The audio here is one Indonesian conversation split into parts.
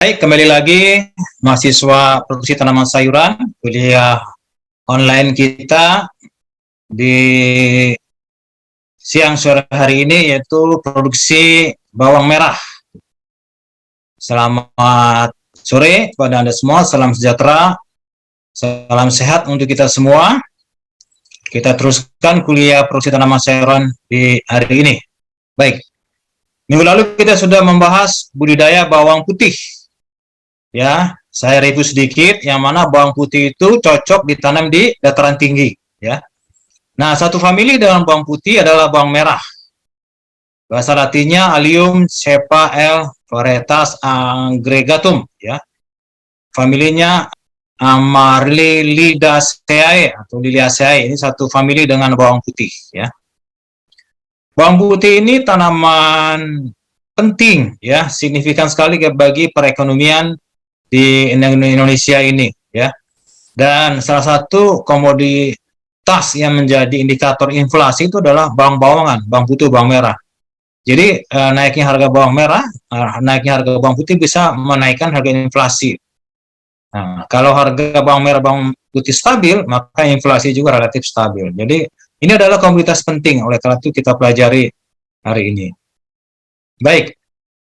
Baik, kembali lagi mahasiswa produksi tanaman sayuran, kuliah online kita di siang sore hari ini yaitu produksi bawang merah. Selamat sore kepada Anda semua, salam sejahtera, salam sehat untuk kita semua. Kita teruskan kuliah produksi tanaman sayuran di hari ini. Baik, minggu lalu kita sudah membahas budidaya bawang putih. Ya, saya review sedikit yang mana bawang putih itu cocok ditanam di dataran tinggi, ya. Nah, satu famili dengan bawang putih adalah bawang merah. Bahasa latinnya Allium cepa L varietas aggregatum, ya. Familinya Amaryllidaceae atau Liliaceae. Ini satu famili dengan bawang putih, ya. Bawang putih ini tanaman penting, ya, signifikan sekali bagi perekonomian di Indonesia ini, ya. Dan salah satu komoditas yang menjadi indikator inflasi itu adalah bawang-bawangan, bawang putih, bawang merah. Jadi naiknya harga bawang merah, naiknya harga bawang putih bisa menaikkan harga inflasi. Nah, kalau harga bawang merah, bawang putih stabil, maka inflasi juga relatif stabil. Jadi ini adalah komoditas penting, oleh karena itu kita pelajari hari ini. Baik,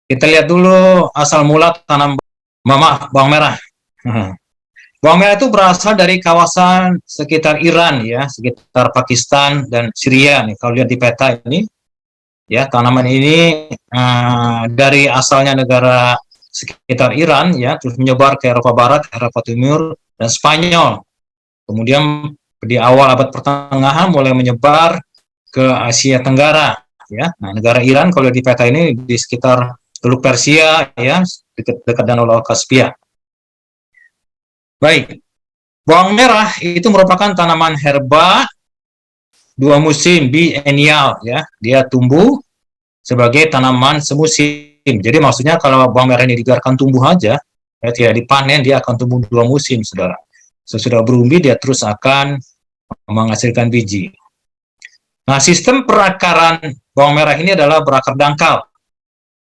kita lihat dulu asal mula tanam bawang merah. Bawang merah itu berasal dari kawasan sekitar Iran, ya, sekitar Pakistan dan Syria. Nih, kalau lihat di peta ini, ya, tanaman ini dari asalnya negara sekitar Iran, ya, terus menyebar ke Eropa Barat, Eropa Timur, dan Spanyol. Kemudian di awal abad pertengahan mulai menyebar ke Asia Tenggara, ya. Nah, negara Iran kalau di peta ini di sekitar Teluk Persia, ya, dekat Danau Laut Kaspia. Baik, bawang merah itu merupakan tanaman herba dua musim biennial, ya. Dia tumbuh sebagai tanaman semusim. Jadi maksudnya kalau bawang merah ini dibiarkan tumbuh aja, ya, tidak dipanen, dia akan tumbuh dua musim, saudara. Sesudah berumbi dia terus akan menghasilkan biji. Nah, sistem perakaran bawang merah ini adalah berakar dangkal.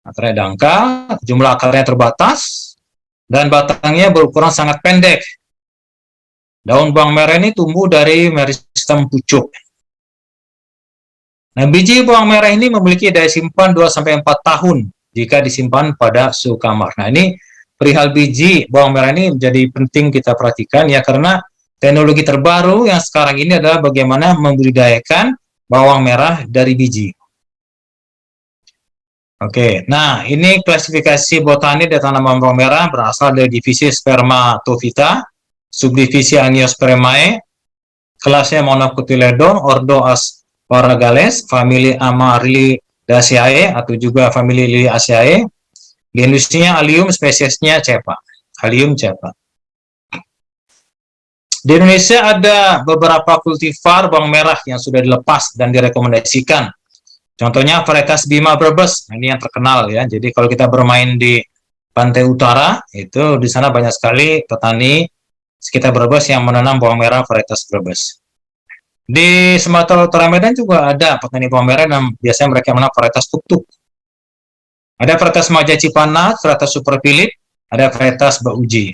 Akarnya dangkal, jumlah akarnya terbatas, dan batangnya berukuran sangat pendek. Daun bawang merah ini tumbuh dari meristem pucuk. Nah, biji bawang merah ini memiliki daya simpan 2-4 tahun jika disimpan pada suhu kamar. Nah, ini perihal biji bawang merah ini menjadi penting kita perhatikan, ya, karena teknologi terbaru yang sekarang ini adalah bagaimana membudidayakan bawang merah dari biji. Oke, nah ini klasifikasi botani dari tanaman bawang merah berasal dari divisi Spermatophyta, subdivisi Angiospermae, kelasnya Monocotyledon, ordo Asparagales, famili Amaryllidaceae atau juga famili Liliaceae. Di industrinya Allium, spesiesnya cepa. Allium cepa. Di Indonesia ada beberapa kultivar bawang merah yang sudah dilepas dan direkomendasikan. Contohnya varietas Bima Brebes, ini yang terkenal, ya. Jadi kalau kita bermain di pantai utara, itu di sana banyak sekali petani sekitar Brebes yang menanam bawang merah varietas Brebes. Di Sumatera Utara Medan juga ada petani bawang merah dan biasanya mereka menanam varietas tuk-tuk. Ada varietas Maja Cipanat, varietas Super Philip, ada varietas Bauji.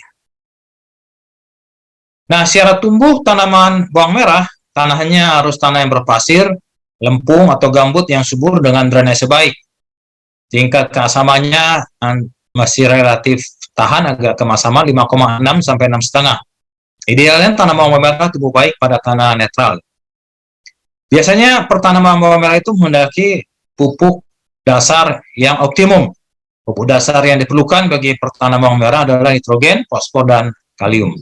Nah, syarat tumbuh tanaman bawang merah, tanahnya harus tanah yang berpasir, lempung atau gambut yang subur dengan drainase baik. Tingkat keasamannya masih relatif tahan, agak kemasaman 5,6 sampai 6,5. Idealnya tanaman bawang merah tumbuh baik pada tanah netral. Biasanya pertanaman bawang merah itu menghendaki pupuk dasar yang optimum. Pupuk dasar yang diperlukan bagi pertanaman bawang merah adalah nitrogen, fosfor, dan kalium.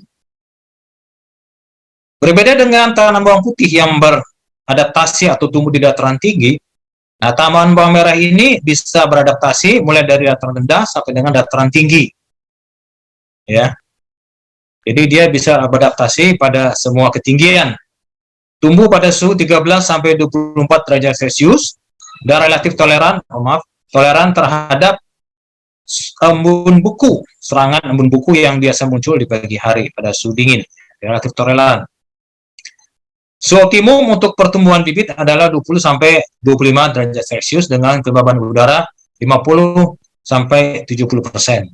Berbeda dengan tanaman bawang putih yang beradaptasi atau tumbuh di dataran tinggi, nah, tanaman bawang merah ini bisa beradaptasi mulai dari dataran rendah sampai dengan dataran tinggi, ya. Jadi dia bisa beradaptasi pada semua ketinggian. Tumbuh pada suhu 13 sampai 24 derajat Celcius dan relatif toleran terhadap embun buku, serangan embun buku yang biasa muncul di pagi hari pada suhu dingin, relatif toleran. Suhu optimum untuk pertumbuhan bibit adalah 20 sampai 25 derajat Celcius dengan kelembaban udara 50 sampai 70%.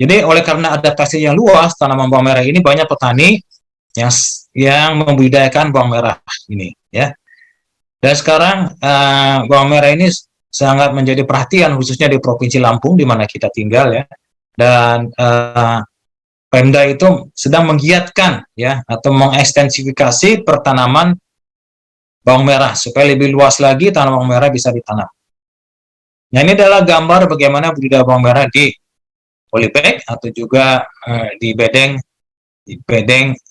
Jadi oleh karena adaptasi yang luas tanaman bawang merah ini, banyak petani yang membudidayakan bawang merah ini, ya. Dan sekarang bawang merah ini sangat menjadi perhatian khususnya di Provinsi Lampung di mana kita tinggal, ya. Dan Pemda itu sedang menggiatkan, ya, atau mengekstensifikasi pertanaman bawang merah supaya lebih luas lagi tanaman bawang merah bisa ditanam. Nah, ini adalah gambar bagaimana budidaya bawang merah di polybag atau juga di bedeng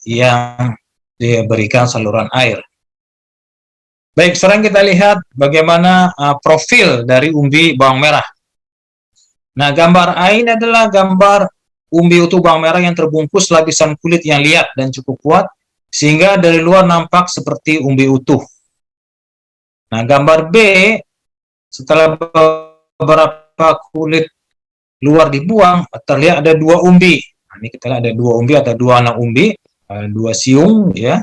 yang diberikan saluran air. Baik, sekarang kita lihat bagaimana profil dari umbi bawang merah. Nah, gambar A ini adalah gambar umbi utuh bawang merah yang terbungkus lapisan kulit yang liat dan cukup kuat, sehingga dari luar nampak seperti umbi utuh. Nah, gambar B, setelah beberapa kulit luar dibuang, terlihat ada dua umbi. Nah, ini kita lihat ada dua umbi atau dua anak umbi, dua siung, ya,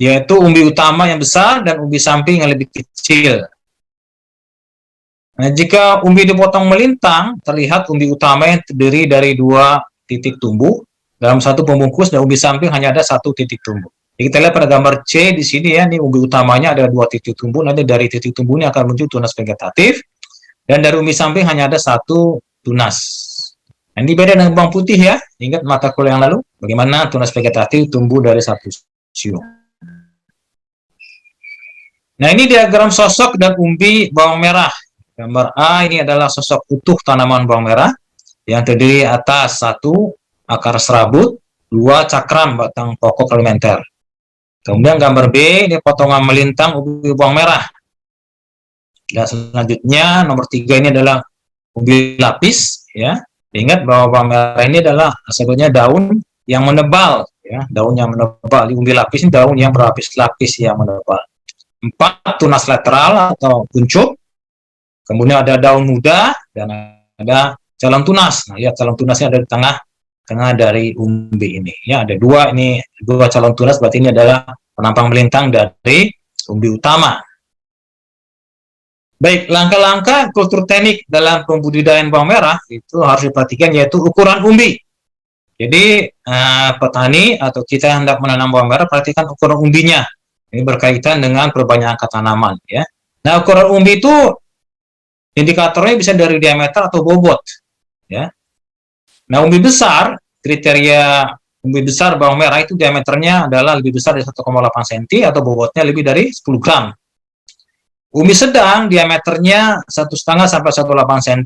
yaitu umbi utama yang besar dan umbi samping yang lebih kecil. Nah, jika umbi dipotong melintang, terlihat umbi utama yang terdiri dari dua titik tumbuh dalam satu pembungkus, dan umbi samping hanya ada satu titik tumbuh. Jadi kita lihat pada gambar C di sini, ya, ini umbi utamanya ada dua titik tumbuh, nanti dari titik tumbuh ini akan muncul tunas vegetatif, dan dari umbi samping hanya ada satu tunas. Nah, ini beda dengan bawang putih, ya. Ingat mata kuliah yang lalu, bagaimana tunas vegetatif tumbuh dari satu siung. Nah, ini diagram sosok dan umbi bawang merah. Gambar A ini adalah sosok utuh tanaman bawang merah yang terdiri atas satu akar serabut, dua cakram batang pokok elementer. Kemudian gambar B ini potongan melintang umbi bawang merah. Dan selanjutnya nomor 3 ini adalah umbi lapis, ya. Ingat bahwa bawang merah ini adalah sebetulnya daun yang menebal, ya, daun yang menebal. Di umbi lapis ini daun yang berlapis-lapis yang menebal. 4 tunas lateral atau kuncup. Kemudian ada daun muda dan ada calon tunas. Nah, lihat calon tunasnya ada di tengah dari umbi ini. Ya, ada dua calon tunas, berarti ini adalah penampang melintang dari umbi utama. Baik, langkah-langkah kultur teknik dalam pembudidayaan bawang merah itu harus diperhatikan, yaitu ukuran umbi. Jadi petani atau kita yang hendak menanam bawang merah, perhatikan ukuran umbinya. Ini berkaitan dengan perbanyakan tanaman, ya. Nah, ukuran umbi itu indikatornya bisa dari diameter atau bobot, ya. Nah, umbi besar, kriteria umbi besar bawang merah itu diameternya adalah lebih besar dari 1,8 cm atau bobotnya lebih dari 10 gram. Umbi sedang diameternya 1,5 sampai 1,8 cm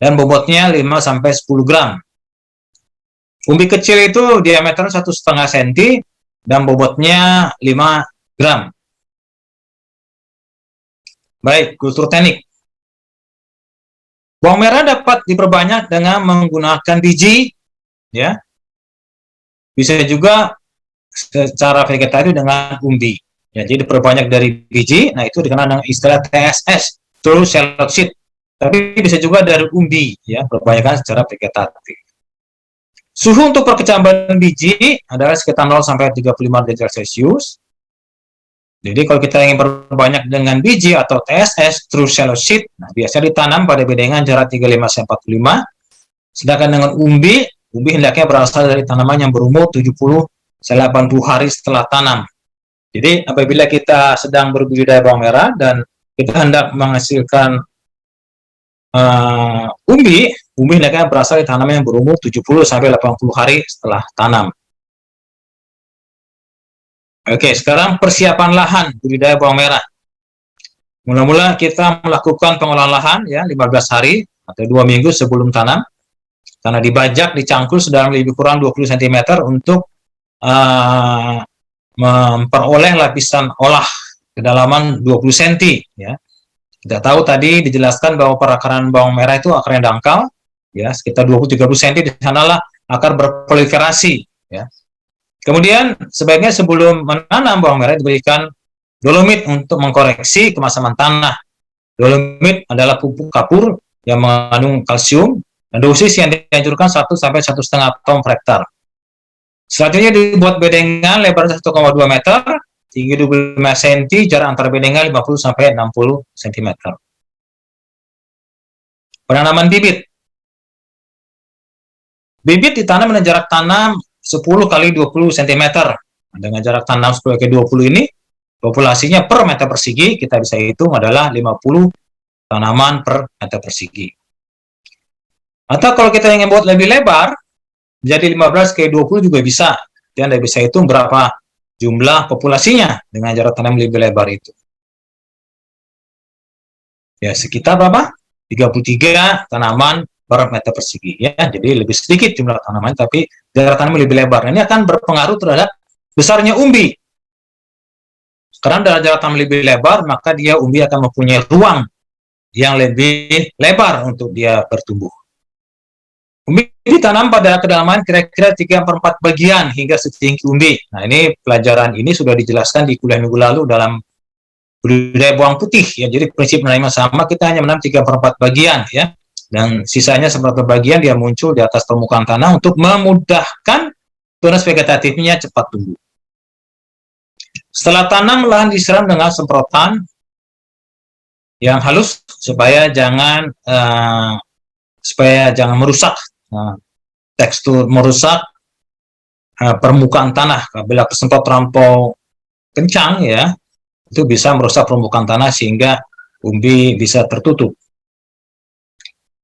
dan bobotnya 5 sampai 10 gram. Umbi kecil itu diameternya 1,5 cm dan bobotnya 5 gram. Baik, kultur teknik. Bawang merah dapat diperbanyak dengan menggunakan biji, ya. Bisa juga secara vegetatif dengan umbi. Ya, jadi diperbanyak dari biji, nah itu dikenal dengan istilah TSS, true shallot seed. Tapi bisa juga dari umbi, ya, perbanyakan secara vegetatif. Suhu untuk perkecambaran biji adalah sekitar 0 sampai 35 derajat Celcius. Jadi kalau kita ingin perbanyak dengan biji atau TSS, true shallow seed, nah, biasanya ditanam pada bedengan jarak 35-45. Sedangkan dengan umbi hendaknya berasal dari tanaman yang berumur 70-80 hari setelah tanam. Jadi apabila kita sedang berbudidaya bawang merah dan kita hendak menghasilkan umbi hendaknya berasal dari tanaman yang berumur 70-80 hari setelah tanam. Oke, sekarang persiapan lahan budidaya bawang merah. Mula-mula kita melakukan pengolahan lahan, ya, 15 hari atau 2 minggu sebelum tanam. Karena dibajak, dicangkul sedalam lebih kurang 20 cm untuk memperoleh lapisan olah kedalaman 20 cm, ya. Kita tahu tadi dijelaskan bahwa perakaran bawang merah itu akarnya dangkal, ya, sekitar 20-30 cm, di sanalah akar berproliferasi, ya. Kemudian sebaiknya sebelum menanam bawang merah diberikan dolomit untuk mengkoreksi kemasaman tanah. Dolomit adalah pupuk kapur yang mengandung kalsium dan dosis yang dianjurkan 1 sampai 1,5 ton per hektar. Selanjutnya dibuat bedengan lebar 1,2 meter, tinggi 25 cm, jarak antar bedengan 50 sampai 60 cm. Penanaman bibit. Bibit ditanam dengan jarak tanam 10 kali 20 cm. Dengan jarak tanam 10 kali 20 ini, populasinya per meter persegi kita bisa hitung adalah 50 tanaman per meter persegi. Atau kalau kita ingin buat lebih lebar, jadi 15 kali 20 juga bisa. Dan Anda bisa hitung berapa jumlah populasinya dengan jarak tanam lebih lebar itu. Ya, sekitar berapa? 33 tanaman per meter persegi. Ya, jadi lebih sedikit jumlah tanaman, tapi jarak tanam lebih lebar. Ini akan berpengaruh terhadap besarnya umbi. Karena dengan jarak tanam lebih lebar, maka dia umbi akan mempunyai ruang yang lebih lebar untuk dia bertumbuh. Umbi ditanam pada kedalaman kira-kira 3/4 bagian hingga setinggi umbi. Nah, ini pelajaran ini sudah dijelaskan di kuliah minggu lalu dalam budidaya bawang putih. Ya, jadi prinsip menanam sama, kita hanya menanam 3/4 bagian ya. Dan sisanya seperti bagian dia muncul di atas permukaan tanah untuk memudahkan tunas vegetatifnya cepat tumbuh. Setelah tanam, lahan disiram dengan semprotan yang halus supaya jangan merusak tekstur, merusak permukaan tanah. Bila kesemprot terlampau kencang ya, itu bisa merusak permukaan tanah sehingga umbi bisa tertutup.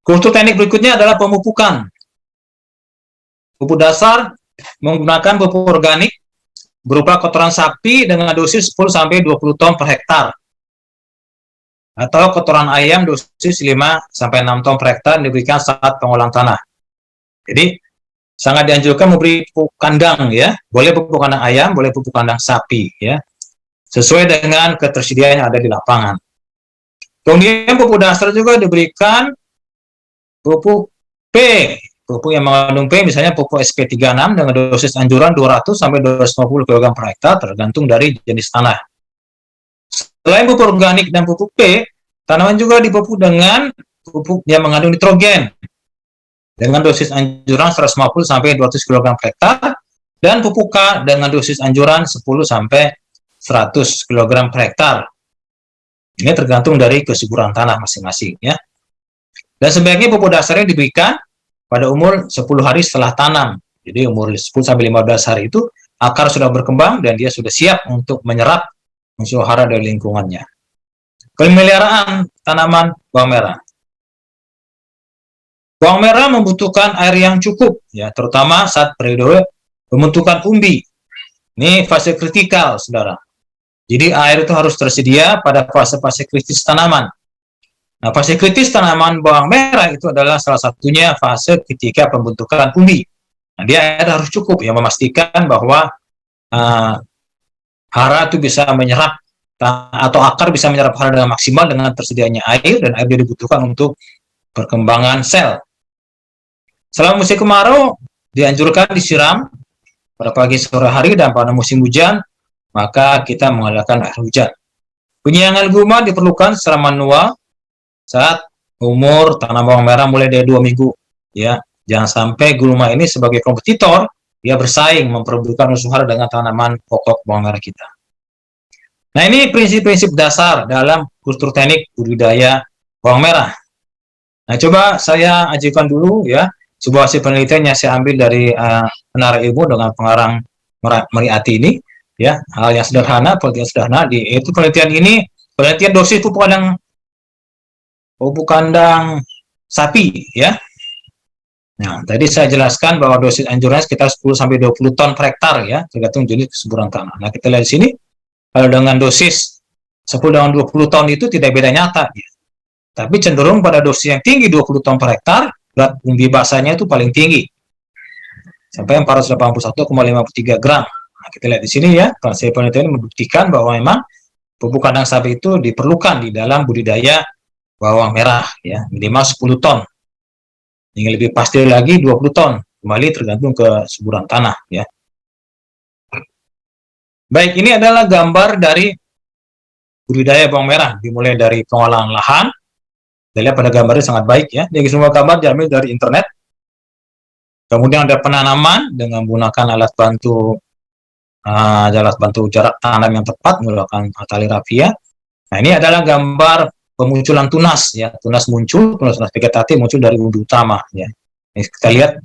Kultur teknik berikutnya adalah pemupukan. Pupuk dasar menggunakan pupuk organik berupa kotoran sapi dengan dosis 10-20 ton per hektar. Atau kotoran ayam dosis 5-6 ton per hektar diberikan saat pengolahan tanah. Jadi sangat dianjurkan memberi pupuk kandang ya, boleh pupuk kandang ayam, boleh pupuk kandang sapi ya, sesuai dengan ketersediaan yang ada di lapangan. Kemudian pupuk dasar juga diberikan pupuk P, pupuk yang mengandung P, misalnya pupuk SP36 dengan dosis anjuran 200-250 kg per hektar tergantung dari jenis tanah. Selain pupuk organik dan pupuk P, tanaman juga dipupuk dengan pupuk yang mengandung nitrogen dengan dosis anjuran 150-200 kg per hektar dan pupuk K dengan dosis anjuran 10-100 kg per hektar. Ini tergantung dari kesuburan tanah masing-masing ya. Dan sebaiknya pupuk dasarnya diberikan pada umur 10 hari setelah tanam. Jadi umur 10-15 hari itu akar sudah berkembang dan dia sudah siap untuk menyerap unsur hara dari lingkungannya. Pemeliharaan tanaman bawang merah. Bawang merah membutuhkan air yang cukup, ya, terutama saat periode pembentukan umbi. Ini fase kritikal, saudara. Jadi air itu harus tersedia pada fase-fase kritis tanaman. Nah, fase kritis tanaman bawang merah itu adalah salah satunya fase ketika pembentukan umbi. Nah, dia air harus cukup, ya, memastikan bahwa hara itu bisa menyerap atau akar bisa menyerap hara dengan maksimal dengan tersedianya air, dan air dibutuhkan untuk perkembangan sel. Selama musim kemarau, dianjurkan disiram pada pagi sore hari, dan pada musim hujan, maka kita mengadakan air hujan. Penyiangan gulma diperlukan secara manual saat umur tanam bawang merah mulai dari 2 minggu. Ya, jangan sampai gulma ini sebagai kompetitor, dia bersaing memperebutkan unsur hara dengan tanaman pokok bawang merah kita. Nah, ini prinsip-prinsip dasar dalam kultur teknik budidaya bawang merah. Nah, coba saya ajukan dulu ya, sebuah hasil penelitian yang saya ambil dari Menara Ilmu dengan pengarang Meriati ini, ya, hal yang sederhana, penelitian sederhana, itu penelitian ini, penelitian dosis pupuk kandang sapi, ya. Nah, tadi saya jelaskan bahwa dosis anjuran sekitar 10-20 ton per hektar, ya, tergantung jenis kesuburan tanah. Nah, kita lihat di sini, kalau dengan dosis 10-20 ton itu tidak beda nyata, ya. Tapi cenderung pada dosis yang tinggi 20 ton per hektar, berat umbi basahnya itu paling tinggi, sampai 481,53 gram. Nah, kita lihat di sini ya, hasil penelitian membuktikan bahwa memang pupuk kandang sapi itu diperlukan di dalam budidaya bawang merah, ya, minimal 10 ton. Yang lebih pasti lagi 20 ton, kembali tergantung kesuburan tanah, ya. Baik, ini adalah gambar dari budidaya bawang merah, dimulai dari pengolahan lahan. Kita lihat pada gambarnya sangat baik, ya. Jadi semua gambar diambil dari internet. Kemudian ada penanaman dengan menggunakan alat bantu jarak tanam yang tepat, menggunakan tali rafia. Nah, ini adalah gambar pemunculan tunas, ya. Tunas vegetatif muncul dari umbi utama, ya. Ini kita lihat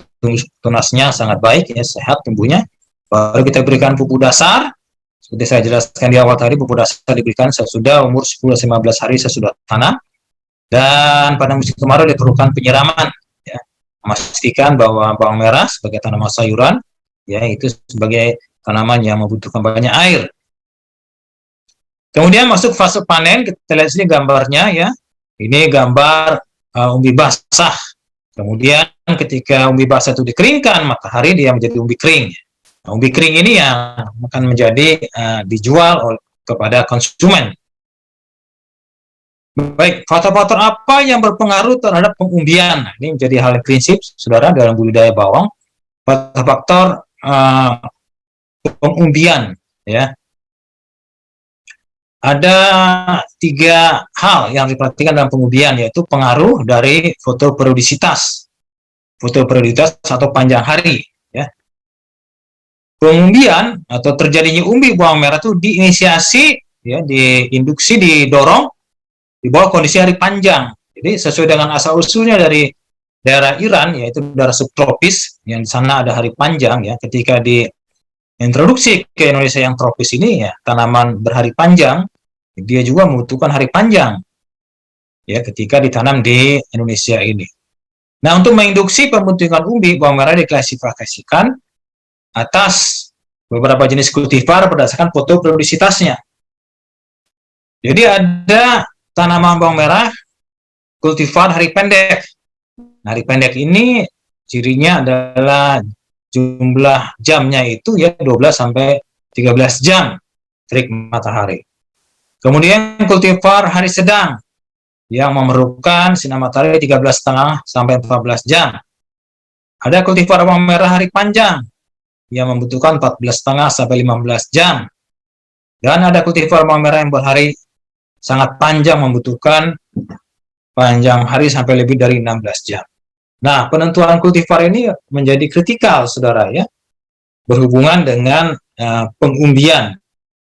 tunasnya sangat baik, ya, sehat tumbuhnya. Baru kita berikan pupuk dasar. Seperti saya jelaskan di awal tadi, pupuk dasar diberikan sesudah umur 10-15 hari sesudah tanam. Dan pada musim kemarau diperlukan penyiraman, ya. Memastikan bahwa bawang merah sebagai tanaman sayuran, ya, itu sebagai tanaman yang membutuhkan banyak air. Kemudian masuk fase panen, kita lihat sini gambarnya, ya. Ini gambar umbi basah. Kemudian ketika umbi basah itu dikeringkan, matahari dia menjadi umbi kering. Nah, umbi kering ini yang akan menjadi dijual kepada konsumen. Baik, faktor-faktor apa yang berpengaruh terhadap pengumbian? Nah, ini menjadi hal yang prinsip, saudara, dalam budidaya bawang. Faktor-faktor pengumbian, ya. Ada 3 hal yang diperhatikan dalam pengumbian, yaitu pengaruh dari fotoperiodisitas atau panjang hari, ya. Pengumbian atau terjadinya umbi bawang merah itu diinisiasi, ya, diinduksi, didorong di bawah kondisi hari panjang. Jadi sesuai dengan asal-usulnya dari daerah Iran, yaitu daerah subtropis, yang di sana ada hari panjang, ya. Ketika diintroduksi ke Indonesia yang tropis ini, ya, tanaman berhari panjang, dia juga membutuhkan hari panjang, ya, ketika ditanam di Indonesia ini. Nah, untuk menginduksi pembentukan umbi bawang merah diklasifikasikan atas beberapa jenis kultivar berdasarkan fotoperiodisitasnya. Jadi ada tanaman bawang merah kultivar hari pendek. Nah, hari pendek ini cirinya adalah jumlah jamnya itu, ya, 12 sampai 13 jam terik matahari. Kemudian kultivar hari sedang yang memerlukan sinar matahari 13,5 sampai 14 jam. Ada kultivar bawang merah hari panjang yang membutuhkan 14,5 sampai 15 jam. Dan ada kultivar bawang merah yang berhari sangat panjang, membutuhkan panjang hari sampai lebih dari 16 jam. Nah, penentuan kultivar ini menjadi kritikal, saudara, ya, berhubungan dengan pengumbian.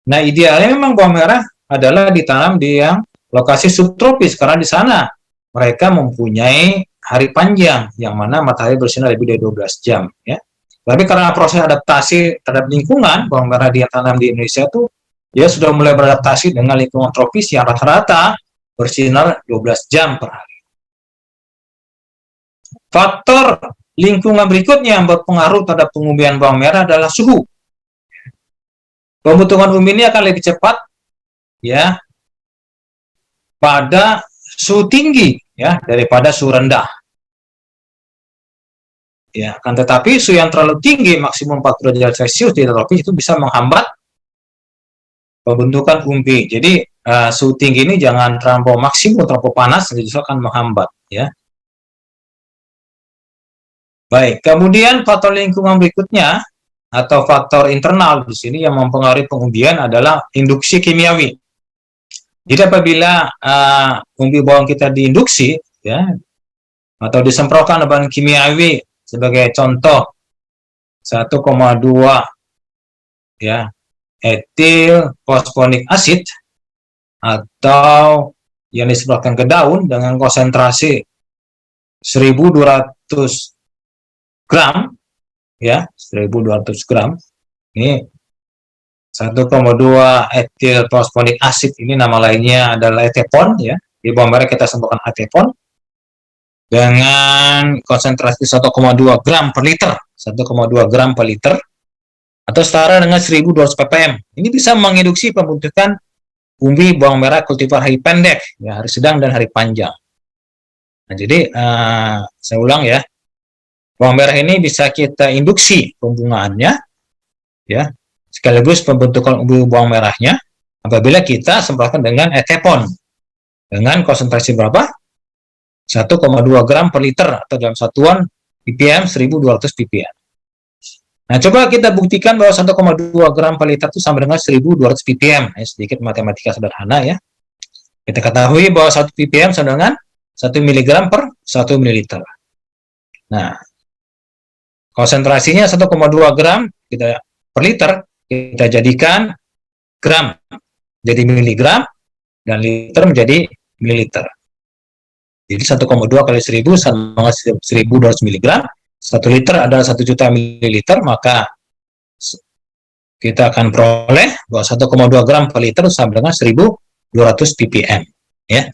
Nah, idealnya memang bawang merah adalah ditanam di yang lokasi subtropis, karena di sana mereka mempunyai hari panjang yang mana matahari bersinar lebih dari 12 jam, ya. Tapi karena proses adaptasi terhadap lingkungan, bawang merah yang tanam di Indonesia itu dia sudah mulai beradaptasi dengan lingkungan tropis yang rata-rata bersinar 12 jam per hari. Faktor lingkungan berikutnya yang berpengaruh terhadap pengumbian bawang merah adalah suhu. Pembentukan umbi ini akan lebih cepat, ya, pada suhu tinggi, ya, daripada suhu rendah. Ya, kan, tetapi suhu yang terlalu tinggi, maksimum 40 derajat Celcius di tropis, itu bisa menghambat pembentukan umbi. Jadi suhu tinggi ini jangan terlampau maksimum, terlampau panas, justru akan menghambat, ya. Baik, kemudian faktor lingkungan berikutnya atau faktor internal di sini yang mempengaruhi pengumbian adalah induksi kimiawi. Jadi apabila umbi bawang kita diinduksi, ya, atau disemprotkan bahan kimiawi, sebagai contoh 1,2, ya, etil fosfonik acid, atau yang disemprotkan ke daun dengan konsentrasi 1.200 gram, ya, 1.200 gram. Ini 1,2 etil fosfonik acid, ini nama lainnya adalah etepon, ya. Di bawang merah kita semprotkan etepon dengan konsentrasi 1,2 gram per liter, 1,2 gram per liter, atau setara dengan 1.200 ppm. Ini bisa menginduksi pembentukan umbi bawang merah kultivar hari pendek, ya, hari sedang dan hari panjang. Nah, jadi saya ulang, ya, bawang merah ini bisa kita induksi pembungaannya, ya, sekaligus pembentukan umbi bawang merahnya apabila kita semprotkan dengan etepon dengan konsentrasi berapa? 1,2 gram per liter, atau dalam satuan ppm 1.200 ppm. Nah, coba kita buktikan bahwa 1,2 gram per liter itu sama dengan 1.200 ppm. Sedikit matematika sederhana, ya. Kita ketahui bahwa 1 ppm sama dengan 1 mg per 1 ml. Nah, konsentrasinya 1,2 gram kita per liter, kita jadikan gram jadi miligram, dan liter menjadi mililiter. Jadi 1,2 kali 1.000 sama dengan 1.200 mg, 1 liter adalah 1 juta mililiter, maka kita akan peroleh bahwa 1,2 gram per liter sama dengan 1.200 ppm, ya.